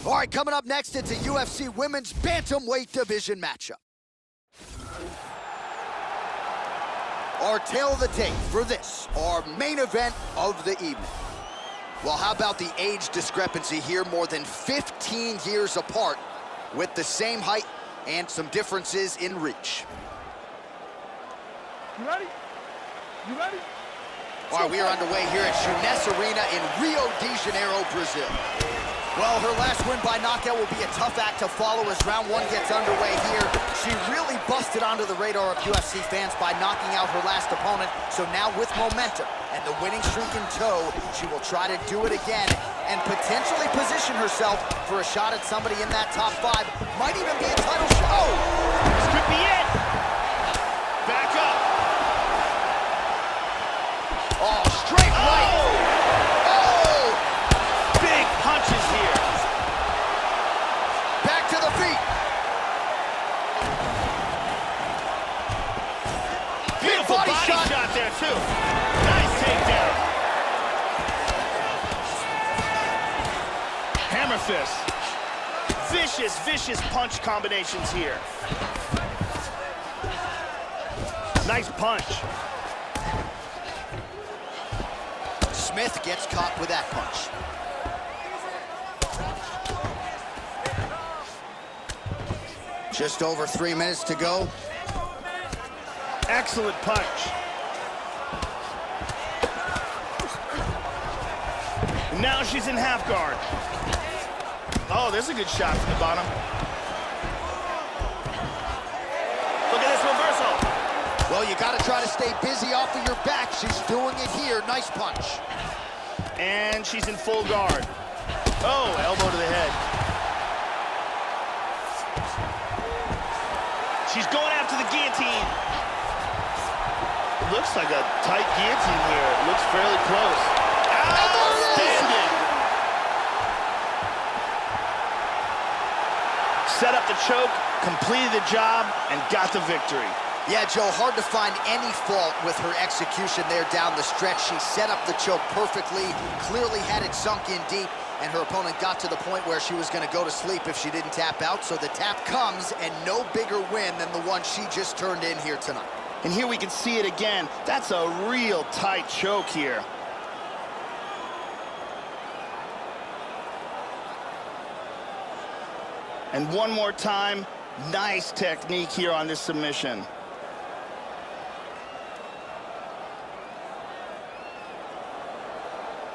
All right, coming up next, it's a UFC Women's Bantamweight Division matchup. Our tail of the tape for this, our main event of the evening. Well, how about the age discrepancy here? More than 15 years apart with the same height and some differences in reach. You ready? You ready? All right, we are underway here at Juness Arena in Rio de Janeiro, Brazil. Well, her last win by knockout will be a tough act to follow as round one gets underway here. She really busted onto the radar of UFC fans by knocking out her last opponent. So now with momentum and the winning streak in tow, she will try to do it again and potentially position herself for a shot at somebody in that top five. Might even be a title shot. Oh! This could be it. Back up. Oh, straight right. Oh! Big punches here. Back to the feet. Beautiful body shot there, too. Nice takedown. Hammer fist. Vicious, vicious punch combinations here. Nice punch. Smith gets caught with that punch. Just over 3 minutes to go. Excellent punch. Now she's in half guard. Oh, there's a good shot from the bottom. Look at this reversal. Well, you got to try to stay busy off of your back. She's doing it here. Nice punch. And she's in full guard. Oh, elbow to the head. She's going after the guillotine. It looks like a tight guillotine here. It looks fairly close. Outstanding. Set up the choke, completed the job, and got the victory. Yeah, Joe, hard to find any fault with her execution there down the stretch. She set up the choke perfectly, clearly had it sunk in deep, and her opponent got to the point where she was going to go to sleep if she didn't tap out. So the tap comes, and no bigger win than the one she just turned in here tonight. And here we can see it again. That's a real tight choke here. And one more time, nice technique here on this submission.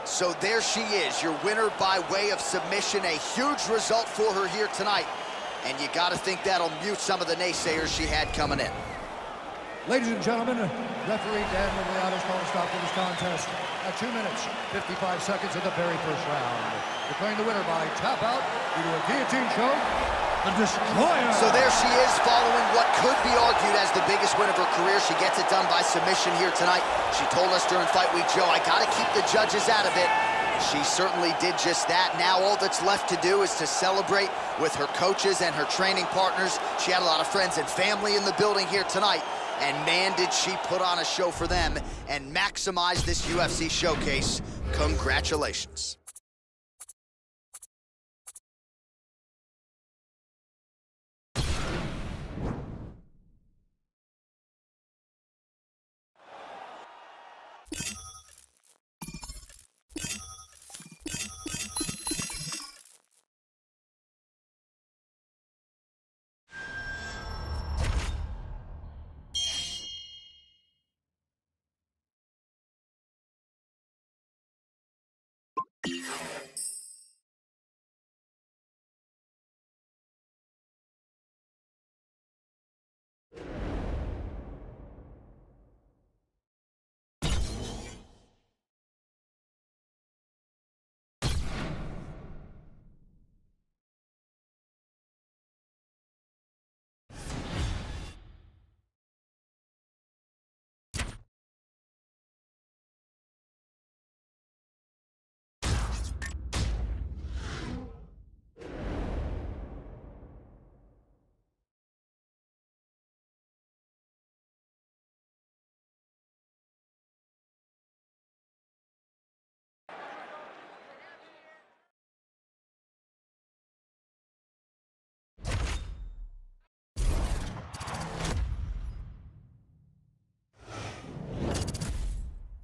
So there she is, your winner by way of submission. A huge result for her here tonight. And you got to think that'll mute some of the naysayers she had coming in. Ladies and gentlemen, referee Dan Miliotti's calling a stop to this contest at 2 minutes, 55 seconds of the very first round. Declaring the winner by tap out due to a guillotine choke, the Destroyer. So there she is, following what could be argued as the biggest win of her career. She gets it done by submission here tonight. She told us during Fight Week, Joe, I got to keep the judges out of it. She certainly did just that. Now all that's left to do is to celebrate with her coaches and her training partners. She had a lot of friends and family in the building here tonight. And man, did she put on a show for them and maximize this UFC showcase. Congratulations.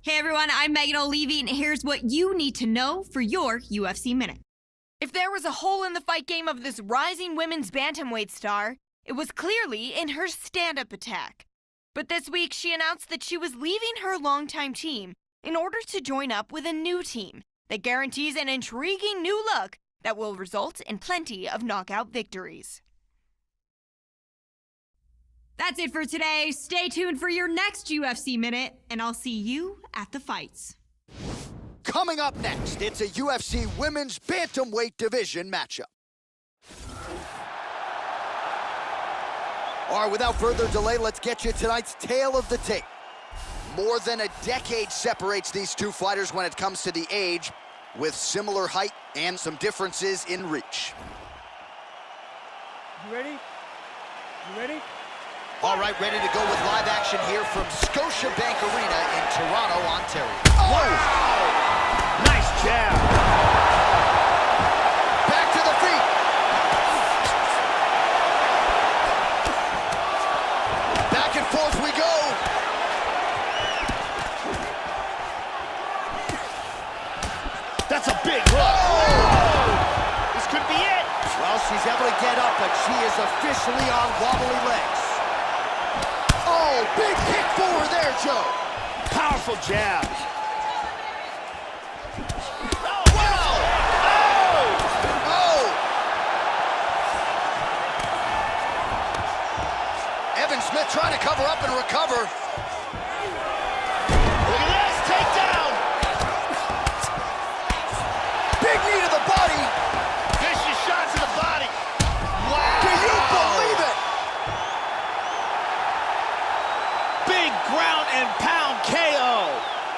Hey everyone, I'm Megan O'Leary, and here's what you need to know for your UFC Minute. If there was a hole in the fight game of this rising women's bantamweight star, it was clearly in her stand-up attack. But this week, she announced that she was leaving her longtime team in order to join up with a new team that guarantees an intriguing new look that will result in plenty of knockout victories. That's it for today. Stay tuned for your next UFC Minute, and I'll see you at the fights. Coming up next, it's a UFC Women's Bantamweight Division matchup. All right, without further delay, let's get you tonight's tale of the tape. More than a decade separates these two fighters when it comes to the age, with similar height and some differences in reach. You ready? You ready? All right, ready to go with live action here from Scotiabank Arena in Toronto, Ontario. Whoa! Nice jab. Back to the feet. Back and forth we go. That's a big hook. Oh! This could be it. Well, she's able to get up, but she is officially on wobbly legs. Oh, big kick forward there, Joe. Powerful jab. Evan Smith trying to cover up and recover. Look at this, takedown. Big knee to the body. Vicious shot to the body. Wow. Do you believe it? Big ground and pound KO.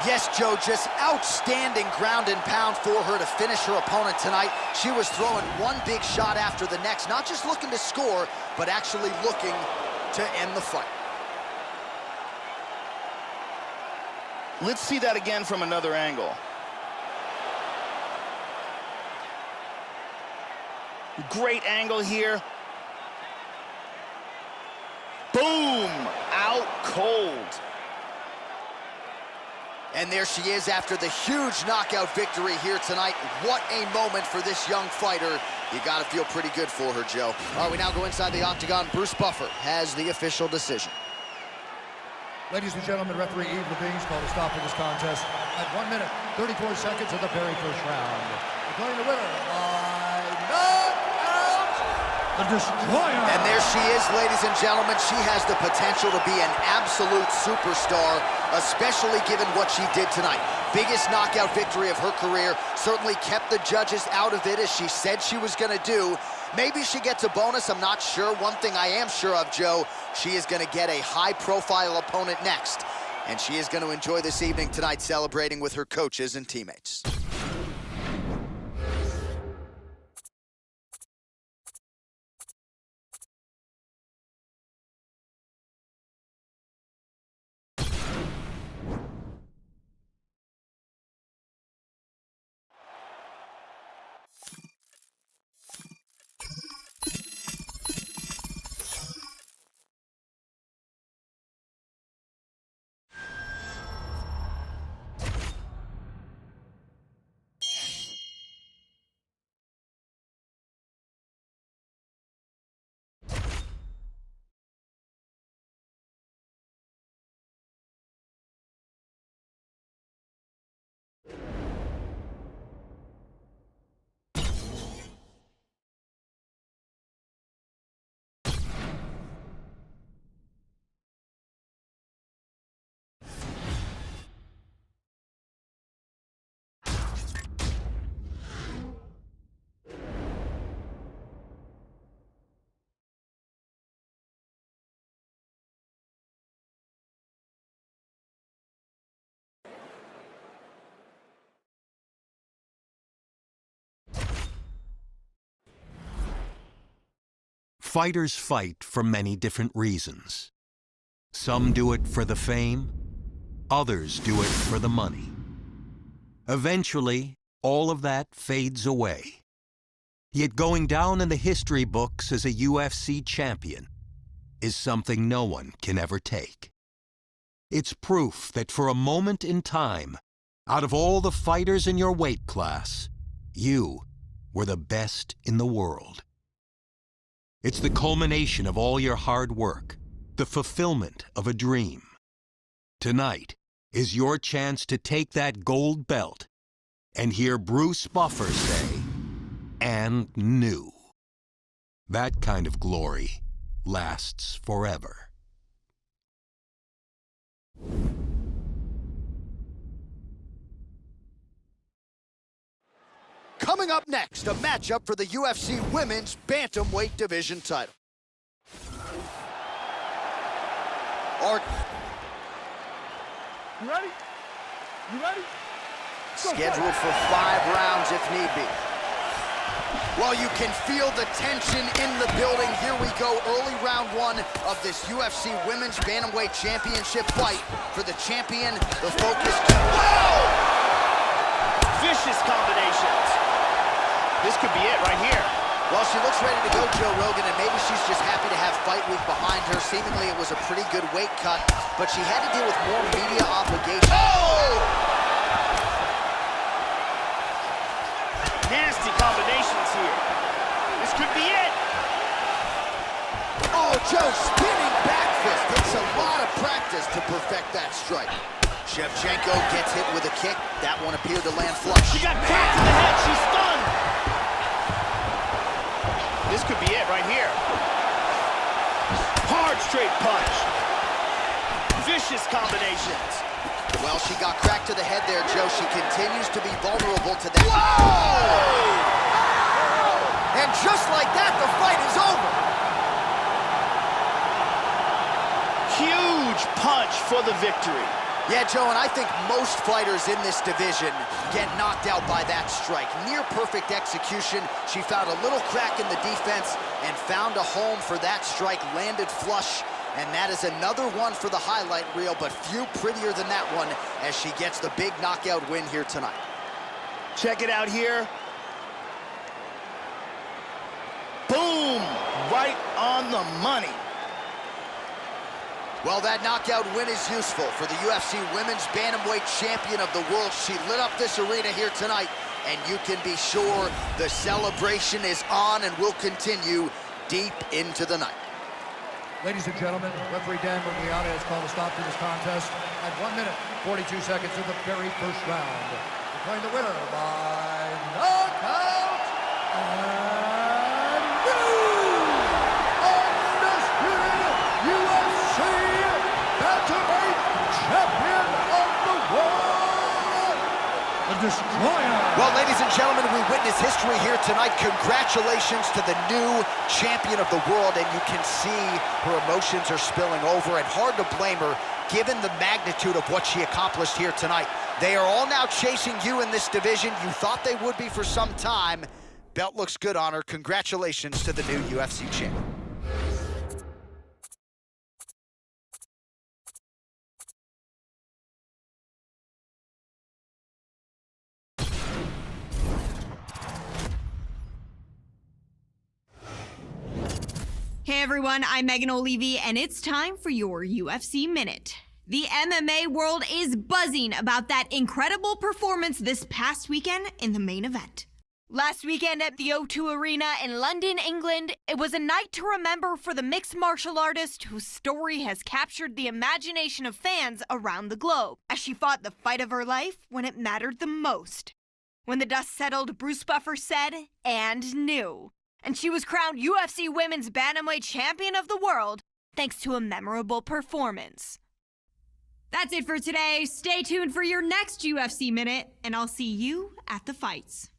Yes, Joe, just outstanding ground and pound for her to finish her opponent tonight. She was throwing one big shot after the next, not just looking to score, but actually looking to end the fight. Let's see that again from another angle. Great angle here. Boom! Out cold. And there she is after the huge knockout victory here tonight. What a moment for this young fighter. You gotta feel pretty good for her, Joe. All right, we now go inside the octagon. Bruce Buffer has the official decision. Ladies and gentlemen, referee Yves Levine's called a stop to this contest at 1 minute, 34 seconds of the very first round. Declaring the winner by knockout, the Destroyer. And there she is, ladies and gentlemen. She has the potential to be an absolute superstar, especially given what she did tonight. Biggest knockout victory of her career. Certainly kept the judges out of it, as she said she was going to do. Maybe she gets a bonus, I'm not sure. One thing I am sure of, Joe, she is going to get a high-profile opponent next. And she is going to enjoy this evening tonight celebrating with her coaches and teammates. Fighters fight for many different reasons. Some do it for the fame, others do it for the money. Eventually, all of that fades away. Yet going down in the history books as a UFC champion is something no one can ever take. It's proof that for a moment in time, out of all the fighters in your weight class, you were the best in the world. It's the culmination of all your hard work, the fulfillment of a dream. Tonight is your chance to take that gold belt and hear Bruce Buffer say, "And new." That kind of glory lasts forever. Coming up next, a matchup for the UFC Women's Bantamweight Division title. You ready? You ready? Scheduled for 5 rounds if need be. Well, you can feel the tension in the building. Here we go, early round 1 of this UFC Women's Bantamweight Championship fight. For the champion, the focus... Wow! Vicious combinations. This could be it right here. Well, she looks ready to go, Joe Rogan, and maybe she's just happy to have fight week behind her. Seemingly, it was a pretty good weight cut, but she had to deal with more media obligations. Oh! Nasty combinations here. This could be it. Oh, Joe, spinning back fist. Takes a lot of practice to perfect that strike. Shevchenko gets hit with a kick. That one appeared to land flush. She got cracked in the head. She's stunned. This could be it right here. Hard straight punch. Vicious combinations. Well, she got cracked to the head there, Joe. She continues to be vulnerable to that. Whoa! And just like that, the fight is over. Huge punch for the victory. Yeah, Joe, and I think most fighters in this division get knocked out by that strike. Near perfect execution. She found a little crack in the defense and found a home for that strike, landed flush. And that is another one for the highlight reel, but few prettier than that one as she gets the big knockout win here tonight. Check it out here. Boom! Right on the money. Well, that knockout win is useful for the UFC Women's Bantamweight Champion of the world. She lit up this arena here tonight, and you can be sure the celebration is on and will continue deep into the night. Ladies and gentlemen, referee Dan Murgliata has called a stop to this contest at 1 minute, 42 seconds of the very first round. Declaring the winner by knockout and new undisputed UFC Bantamweight Champion of the world, the Destroyer. Well, ladies and gentlemen, we witness history here tonight. Congratulations to the new champion of the world, and you can see her emotions are spilling over, and hard to blame her given the magnitude of what she accomplished here tonight. They are all now chasing you in this division. You thought they would be for some time. Belt looks good on her. Congratulations to the new UFC champion. Hey everyone, I'm Megan O'Leary, and it's time for your UFC Minute. The MMA world is buzzing about that incredible performance this past weekend in the main event. Last weekend at the O2 Arena in London, England, it was a night to remember for the mixed martial artist whose story has captured the imagination of fans around the globe as she fought the fight of her life when it mattered the most. When the dust settled, Bruce Buffer said, "And new." And she was crowned UFC Women's Bantamweight Champion of the world thanks to a memorable performance. That's it for today. Stay tuned for your next UFC Minute, and I'll see you at the fights.